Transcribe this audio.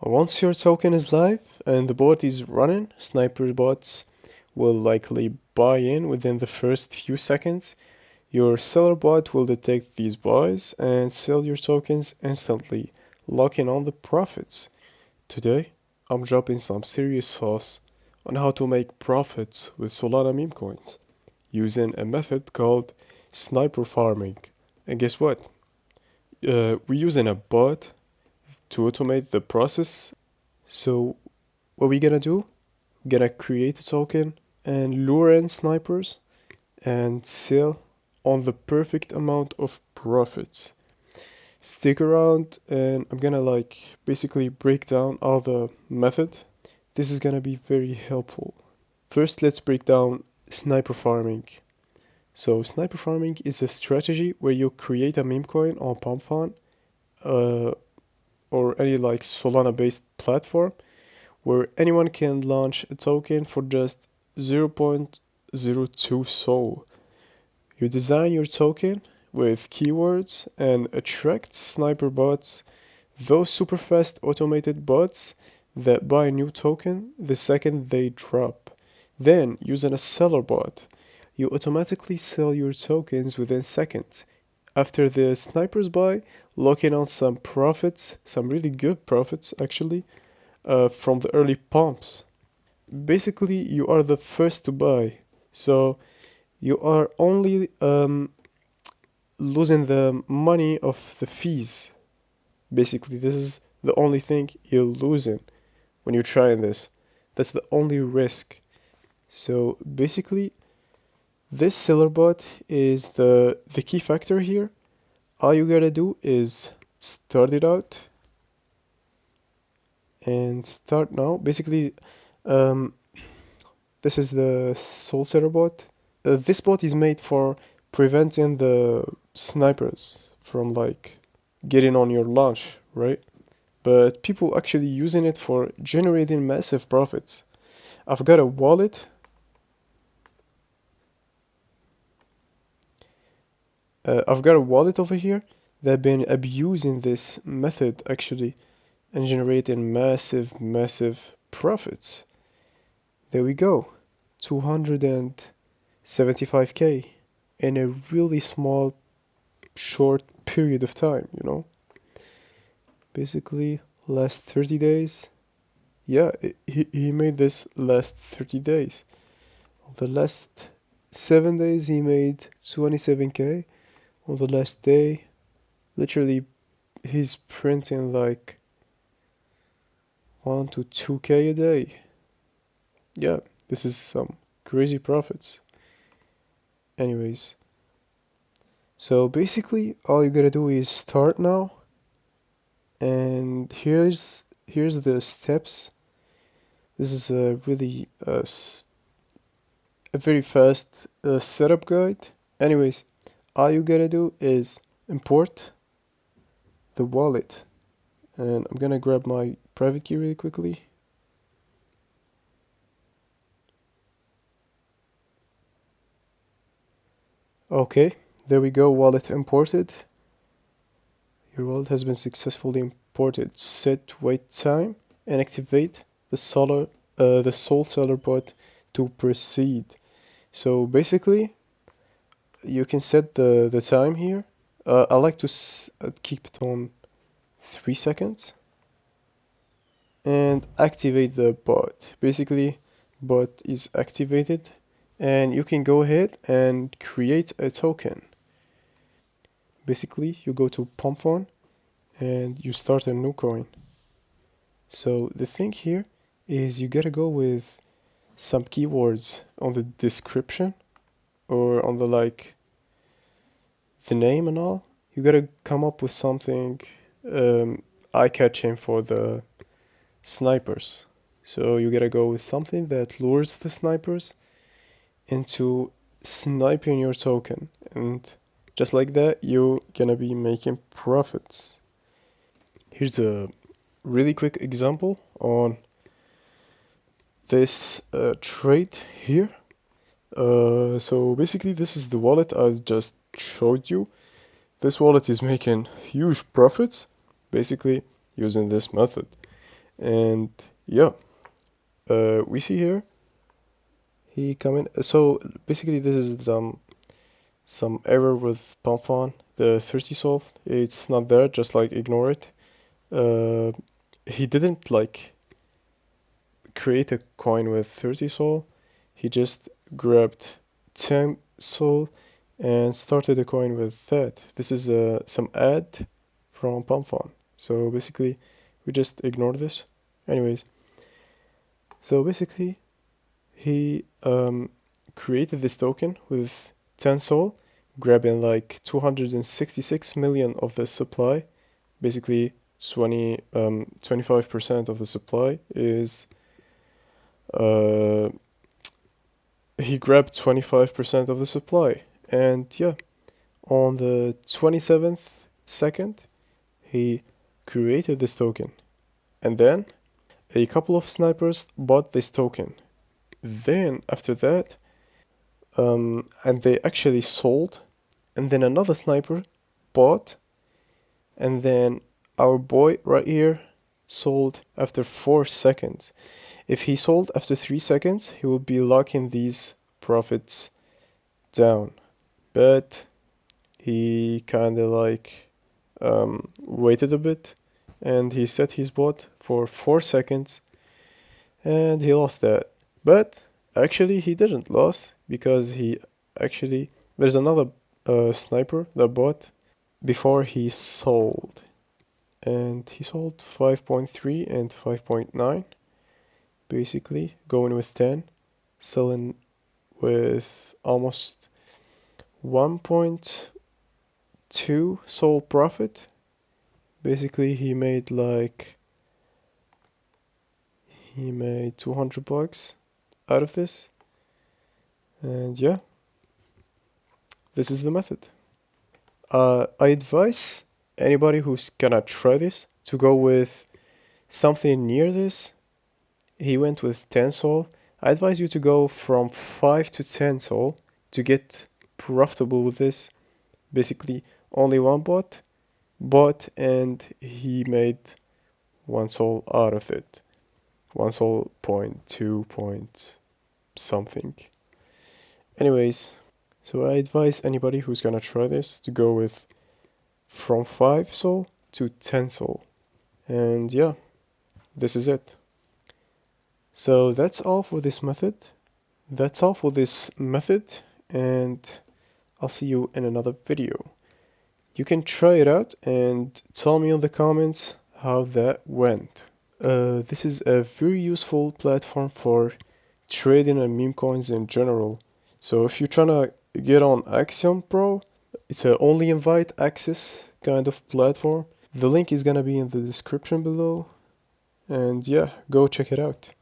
Once your token is live and the bot is running, sniper bots will likely buy in within the first few seconds. Your seller bot will detect these buys and sell your tokens instantly, locking on the profits. Today, I'm dropping some serious sauce on how to make profits with Solana meme coins using a method called sniper farming. And guess what? We're using a bot to automate the process. So what we gonna do? We're gonna create a token and lure in snipers and sell on the perfect amount of profits. Stick around and I'm gonna basically break down all the method. This is gonna be very helpful. First, let's break down sniper farming. So sniper farming is a strategy where you create a meme coin on PumpFun uh, or any Solana based platform where anyone can launch a token for just 0.02 Sol. You design your token with keywords and attract sniper bots, those super fast automated bots that buy a new token the second they drop. Then, using a seller bot, you automatically sell your tokens within seconds. After the snipers buy, locking on some profits, some really good profits actually, from the early pumps. Basically, you are the first to buy, so you are only losing the money of the fees. Basically, this is the only thing you're losing when you're trying this. That's the only risk. So basically, this seller bot is the key factor here. All you gotta do is start it out and start now. Basically, um, this is the Solseller bot. This bot is made for preventing the snipers from getting on your launch, right? But people actually using it for generating massive profits. I've got a wallet. I've got a wallet over here that been abusing this method actually and generating massive profits. There we go. 275k in a really small short period of time. Basically last 30 days. Yeah, he made this last 30 days. The last 7 days he made 27k. On the last day, literally he's printing 1 to 2k a day. Yeah, this is some crazy profits. Anyways, so basically all you gotta do is start now, and here's the steps. This is a really a very fast setup guide. Anyways, all you gotta do is import the wallet, and I'm gonna grab my private key really quickly. Okay, there we go, wallet imported. Your wallet has been successfully imported. Set wait time and activate the Solseller bot to proceed. So basically, you can set the time here. I like to keep it on 3 seconds and activate the bot. Basically, bot is activated and you can go ahead and create a token. Basically, you go to PumpFun and you start a new coin. So the thing here is you gotta go with some keywords on the description or on the name and all. You gotta come up with something eye-catching for the snipers. So you gotta go with something that lures the snipers into sniping your token, and just like that you're gonna be making profits. Here's a really quick example on this trade here. So basically this is the wallet I just showed you. This wallet is making huge profits basically using this method. And yeah, we see here he coming. So basically, this is some error with Pump the 30 sol. It's not there. Just like ignore it. Uh, he didn't like create a coin with 30 sol. He just grabbed 10 sol and started a coin with that. This is some ad from Pump. So basically, we just ignore this. Anyways, so basically, he created this token with 10 sol, grabbing like 266 million of the supply. Basically, 25% of the supply is uh, he grabbed 25% of the supply. And yeah, on the 27th second, he created this token. And then a couple of snipers bought this token. Then after that, and they actually sold, and then another sniper bought, and then our boy right here sold after 4 seconds. If he sold after 3 seconds, he would be locking these profits down. But he kinda like waited a bit, and he set his bot for 4 seconds, and he lost that. But actually he didn't lose, because he actually, there's another sniper that bought before he sold, and he sold 5.3 and 5.9, basically going with 10, selling with almost 1.2 sol profit. Basically he made 200 bucks out of this. And yeah, this is the method. I advise anybody who's gonna try this to go with something near this. He went with 10 sol. I advise you to go from 5 to 10 sol to get profitable with this. Basically, only one bought, and he made 1 sol out of it. 1 sol point 2 point something. Anyways, so I advise anybody who's gonna try this to go with from 5 sol to 10 sol. And yeah, this is it. So that's all for this method. And I'll see you in another video. You can try it out and tell me in the comments how that went. This is a very useful platform for trading and meme coins in general. So if you're trying to get on Axiom Pro, it's a only invite access kind of platform. The link is gonna be in the description below. And yeah, go check it out.